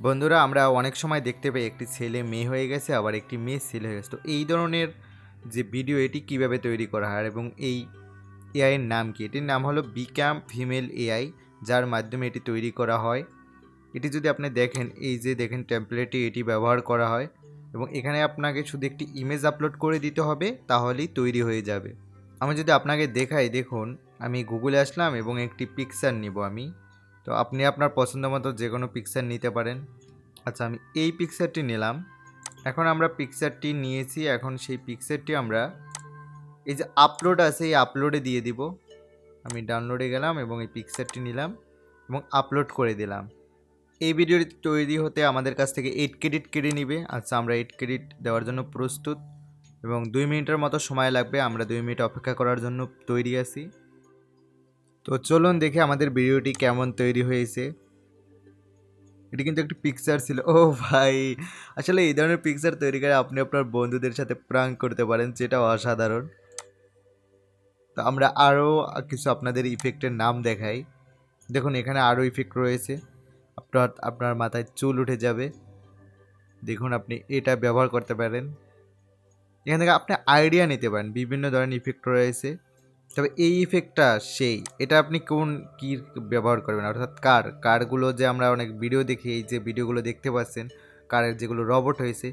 বন্ধুরা আমরা অনেক সময় দেখতে পাই একটি ছেলে মেয়ে হয়ে গেছে, আবার একটি মেয়ে ছেলে হয়ে গেছে। তো এই ধরনের যে ভিডিও এটি কিভাবে তৈরি করা হয় এবং এই এআই এর নাম কি? এটির নাম হলো বিকাম ফিমেল এআই, যার মাধ্যমে এটি তৈরি করা হয়। এটি যদি আপনি দেখেন, এই যে দেখেন টেমপ্লেটে এটি ব্যবহার করা হয় এবং এখানে আপনাকে শুধু একটি ইমেজ আপলোড করে দিতে হবে, তাহলেই তৈরি হয়ে যাবে। আমি যদি আপনাকে দেখাই, দেখুন আমি গুগলে আসলাম এবং একটি পিকচার নিব আমি। তো আপনি আপনার পছন্দ মতো যে কোনো পিকচার নিতে পারেন। আচ্ছা, আমি এই পিকচারটি নিলাম। এখন আমরা পিকচারটি নিয়েছি, এখন সেই পিকচারটি আমরা এই যে আপলোড আছে এই আপলোডে দিয়ে দিব। আমি ডাউনলোডে গেলাম এবং এই পিকচারটি নিলাম এবং আপলোড করে দিলাম। এই ভিডিওটি তৈরি হতে আমাদের কাছ থেকে 8 ক্রেডিট কেড়ে নিবে। আচ্ছা, আমরা 8 ক্রেডিট দেওয়ার জন্য প্রস্তুত এবং 2 মিনিটের মতো সময় লাগবে। আমরা 2 মিনিট অপেক্ষা করার জন্য তৈরি আছি। তো চলুন দেখি আমাদের ভিডিওটি কেমন তৈরি হয়েছে। এটি কিন্তু একটি পিকচার ছিল। ও ভাই! আসলে এই ধরনের পিকচার তৈরি করে আপনি আপনার বন্ধুদের সাথে প্রাঙ্ক করতে পারেন, যেটা অসাধারণ। তো আমরা আরও কিছু আপনাদের ইফেক্টের নাম দেখাই। দেখুন এখানে আরও ইফেক্ট রয়েছে। আপনার মাথায় চুল উঠে যাবে। দেখুন আপনি এটা ব্যবহার করতে পারেন। এখান থেকে আপনি আইডিয়া নিতে পারেন। বিভিন্ন ধরনের ইফেক্ট রয়েছে। তবে এই ইফেক্টটা এটা আপনি কি ব্যবহার করবেন? অর্থাৎ কারগুলো যে আমরা অনেক ভিডিও দেখি, এই যে ভিডিওগুলো দেখতে পাচ্ছেন, কারের যেগুলো রবট হয়েছে,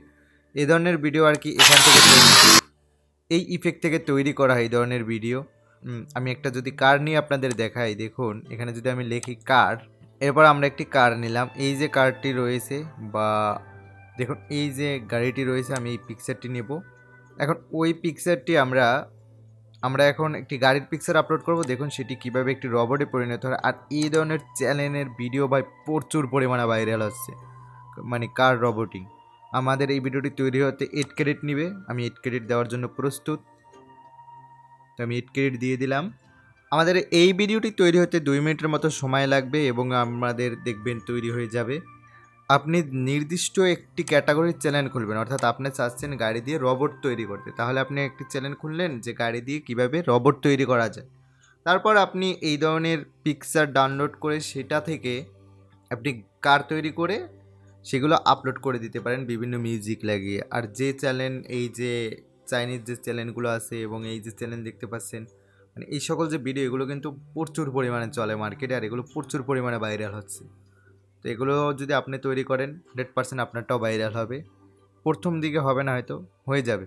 এই ধরনের ভিডিও আর কি এখান থেকে এই ইফেক্ট থেকে তৈরি করা হয় এই ধরনের ভিডিও। আমি একটা যদি কার নিয়ে আপনাদের দেখাই, দেখুন এখানে যদি আমি লিখি কার, এরপর আমরা একটি কার নিলাম। এই যে কারটি রয়েছে বা দেখুন এই যে গাড়িটি রয়েছে, আমি এই পিকচারটি নেব। এখন ওই পিকচারটি আমরা আমরা এখন একটি গাড়ির পিকচার আপলোড করব। দেখুন সেটি কিভাবে একটি রবটে পরিণত হয়। আর এই ধরনের চ্যানেলের ভিডিও ভাই প্রচুর পরিমাণে ভাইরাল হচ্ছে, মানে কার রবোটিং। আমাদের এই ভিডিওটি তৈরি হতে 8 ক্রেডিট নিবে। আমি 8 ক্রেডিট দেওয়ার জন্য প্রস্তুত। তো আমি 8 ক্রেডিট দিয়ে দিলাম। আমাদের এই ভিডিওটি তৈরি হতে 2 মিনিটের মতো সময় লাগবে এবং আমাদের দেখবেন তৈরি হয়ে যাবে। আপনি নির্দিষ্ট একটি ক্যাটাগরির চ্যানেল খুলবেন, অর্থাৎ আপনি চাচ্ছেন গাড়ি দিয়ে রোবট তৈরি করতে, তাহলে আপনি একটি চ্যানেল খুললেন যে গাড়ি দিয়ে কিভাবে রোবট তৈরি করা যায়। তারপর আপনি এই ধরনের পিকচার ডাউনলোড করে সেটা থেকে আপনি কার তৈরি করে সেগুলো আপলোড করে দিতে পারেন বিভিন্ন মিউজিক লাগিয়ে। আর যে চ্যানেল, এই যে চাইনিজ যে চ্যানেলগুলো আছে এবং এই যে চ্যানেল দেখতে পাচ্ছেন, মানে এই সকল যে ভিডিও, এগুলো কিন্তু প্রচুর পরিমাণে চলে মার্কেটে, আর এগুলো প্রচুর পরিমাণে ভাইরাল হচ্ছে। তো এগুলো যদি আপনি তৈরি করেন 100% আপনারটাও ভাইরাল হবে। প্রথম দিকে হবে না, হয়তো হয়ে যাবে।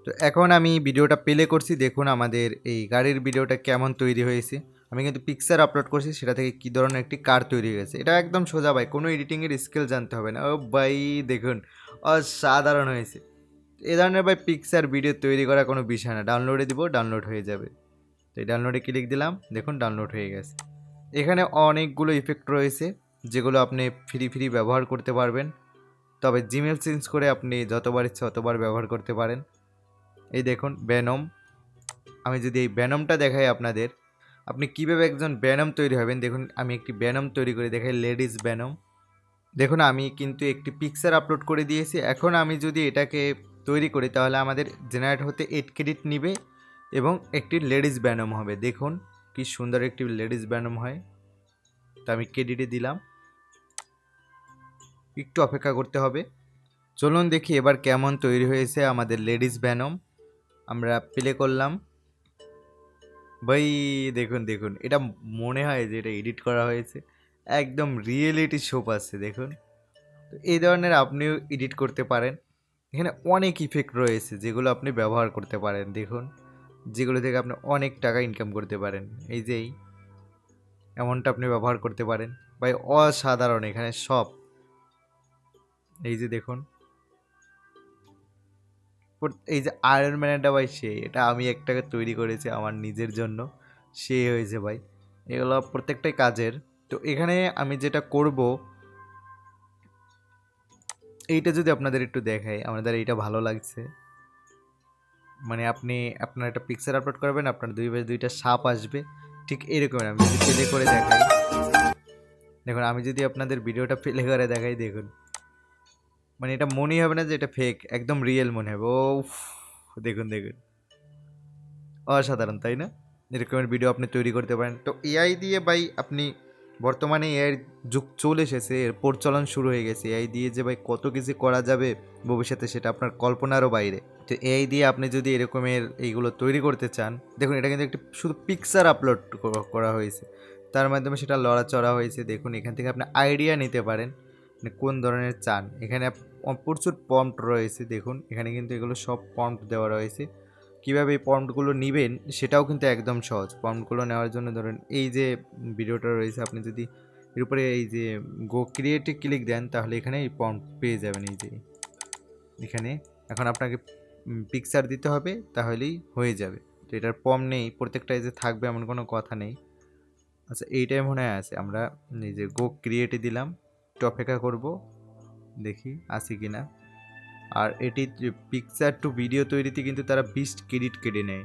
তো এখন আমি ভিডিওটা প্লে করছি, দেখুন আমাদের এই গাড়ির ভিডিওটা কেমন তৈরি হয়েছে। আমি কিন্তু পিকচার আপলোড করছি, সেটা থেকে কী ধরনের একটি কার তৈরি হয়েছে। এটা একদম সোজা ভাই, কোনো এডিটিংয়ের স্কিল জানতে হবে না। ও ভাই দেখুন, অসাধারণ হয়েছে। এ ধরনের ভাই পিকচার ভিডিও তৈরি করা কোনো বিষয় না। ডাউনলোডে দিব, ডাউনলোড হয়ে যাবে। তো এই ডাউনলোডে ক্লিক দিলাম, দেখুন ডাউনলোড হয়ে গেছে। এখানে অনেকগুলো ইফেক্ট রয়েছে যেগুলো আপনি ফ্রি ব্যবহার করতে পারবেন। তবে জিমেল চেঞ্জ করে আপনি যতবার ইচ্ছা ততবার ব্যবহার করতে পারেন। এই দেখুন ভেনম। আমি যদি এই ভেনমটা দেখাই আপনাদের, আপনি কীভাবে একজন ভেনম তৈরি হবেন, দেখুন আমি একটি ভেনম তৈরি করে দেখাই, লেডিস ভেনম। দেখুন আমি কিন্তু একটি পিকচার আপলোড করে দিয়েছি। এখন আমি যদি এটাকে তৈরি করি, তাহলে আমাদের জেনারেট হতে 8 ক্রেডিট নিবে এবং একটি লেডিস ভেনম হবে। দেখুন কি সুন্দর একটি লেডিস ভেনম হয়। তো আমি ক্রেডিটে দিলাম, একটু অপেক্ষা করতে হবে। চলুন দেখি এবার কেমন তৈরি হয়েছে আমাদের লেডিস ভেনম। আমরা প্লে করলাম। ভাই দেখুন দেখুন, এটা মনে হয় যে এটা এডিট করা হয়েছে, একদম রিয়েলিটি শো পাচ্ছে দেখুন। তো এই ধরনের আপনিও এডিট করতে পারেন। এখানে অনেক ইফেক্ট রয়েছে যেগুলো আপনি ব্যবহার করতে পারেন, দেখুন যেগুলো থেকে আপনি অনেক টাকা ইনকাম করতে পারেন। এই যে এমনটা আপনি ব্যবহার করতে পারেন ভাই, অসাধারণ এখানে সব। এই যে দেখুন, এই যে আয়রন ম্যানটা ভাই, এটা আমি একটাকে তৈরি করেছি আমার নিজের জন্য, সে হয়েছে ভাই। এগুলো প্রত্যেকটাই কাজের। তো এখানে আমি যেটা করব, এইটা যদি আপনাদের একটু দেখাই, আমাদের এইটা ভালো লাগছে। মানে আপনি আপনার একটা পিকচার আপলোড করবেন, আপনার দুই পাশে দুইটা সাপ আসবে, ঠিক এরকম। আমি যদি প্লে করে দেখাই, দেখুন আমি যদি আপনাদের ভিডিওটা প্লে করে দেখাই, দেখুন মানে এটা মনেই হবে না যে এটা ফেক, একদম রিয়েল মনে হবে। ও দেখুন দেখুন, অসাধারণ তাই না? এরকমের ভিডিও আপনি তৈরি করতে পারেন। তো এআই দিয়ে ভাই আপনি বর্তমানে এআইয়ের যুগ চলে এসেছে, এর প্রচলন শুরু হয়ে গেছে। এআই দিয়ে যে ভাই কত কিছু করা যাবে ভবিষ্যতে সেটা আপনার কল্পনারও বাইরে। তো এআই দিয়ে আপনি যদি এরকমের এইগুলো তৈরি করতে চান, দেখুন এটা কিন্তু একটি শুধু পিকচার আপলোড করা হয়েছে, তার মাধ্যমে সেটা লড়াচড়া হয়েছে। দেখুন এখান থেকে আপনি আইডিয়া নিতে পারেন মানে কোন ধরনের চান। এখানে প্রচুর প্রম্পট রয়েছে, দেখুন এখানে কিন্তু এগুলো সব প্রম্পট দেওয়া রয়েছে। কীভাবে এই প্রম্পটগুলো নেবেন সেটাও কিন্তু একদম সহজ। প্রম্পটগুলো নেওয়ার জন্য ধরেন এই যে ভিডিওটা রয়েছে, আপনি যদি এর উপরে এই যে গো ক্রিয়েটে ক্লিক দেন তাহলে এখানে এই প্রম্পট পেয়ে যাবেন। এই যে এখানে এখন আপনাকে পিকচার দিতে হবে, তাহলেই হয়ে যাবে। তো এটার প্রম্পট নেই, প্রত্যেকটা এই যে থাকবে এমন কোনো কথা নেই। আচ্ছা এইটাই মনে হয় আছে, আমরা এই যে গো ক্রিয়েটে দিলাম, একটু অপেক্ষা করবো দেখি আসি কিনা। আর এটি পিকচার টু ভিডিও তৈরিতে কিন্তু তারা 20 ক্রেডিট কেটে নেয়।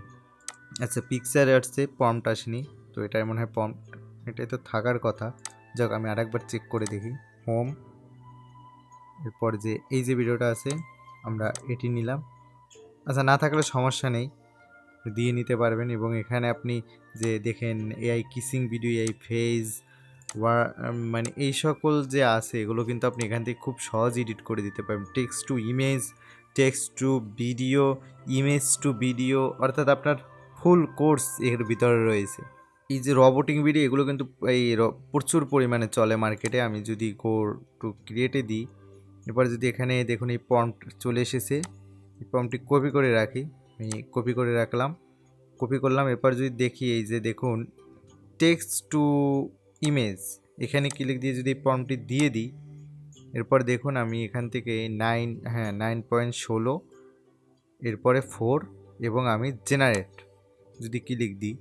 আচ্ছা পিকচার আসছে, প্রম্পট আসেনি, তো এটাই মনে হয় প্রম্পট, এটাই তো থাকার কথা। যাক আমি আরেকবার চেক করে দেখি। হোম, এরপর যে এই যে ভিডিওটা আছে আমরা এটি নিলাম। আচ্ছা না থাকলে সমস্যা নেই, দিয়ে নিতে পারবেন। এবং এখানে আপনি যে দেখেন AI kissing video, AI face মানে এই সকল যে আছে এগুলো কিন্তু আপনি এখান থেকে খুব সহজ এডিট করে দিতে পারবেন। Text to image, text to video, image to video, অর্থাৎ আপনার ফুল কোর্স এর ভিতরে রয়েছে। এই যে রবোটিং ভিডিও এগুলো কিন্তু এই প্রচুর পরিমাণে চলে মার্কেটে। আমি যদি গো টু ক্রিয়েটে দিই, এরপর যদি এখানে দেখুন এই প্রম্পট চলে এসেছে, এই প্রম্পটটি কপি করে রাখি, আমি কপি করে রাখলাম, কপি করলাম। এরপর যদি দেখি এই যে দেখুন টেক্সট টু ইমেজ, এখানে ক্লিক দিয়ে যদি প্রম্পটটি দিয়ে দিই, এরপর দেখুন আমি এখান থেকে 9.16, এরপরে 4 এবং আমি জেনারেট যদি ক্লিক দিই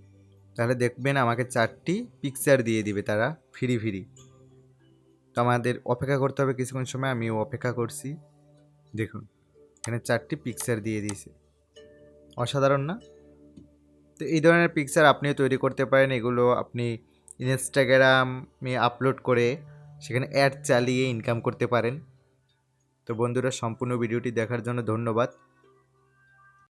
তাহলে দেখবেন আমাকে 4টি পিকচার দিয়ে দিবে তারা ফ্রি। তো আমাদের অপেক্ষা করতে হবে কিছুক্ষণ সময়, আমি অপেক্ষা করছি। দেখুন এখানে 4টি পিকচার দিয়ে দিয়েছে, অসাধারণ না? তো এই ধরনের পিকচার আপনিও তৈরি করতে পারেন। এগুলো আপনি ইনস্টাগ্রামে আপলোড করে সেখানে অ্যাড চালিয়ে ইনকাম করতে পারেন। তো বন্ধুরা সম্পূর্ণ ভিডিওটি দেখার জন্য ধন্যবাদ।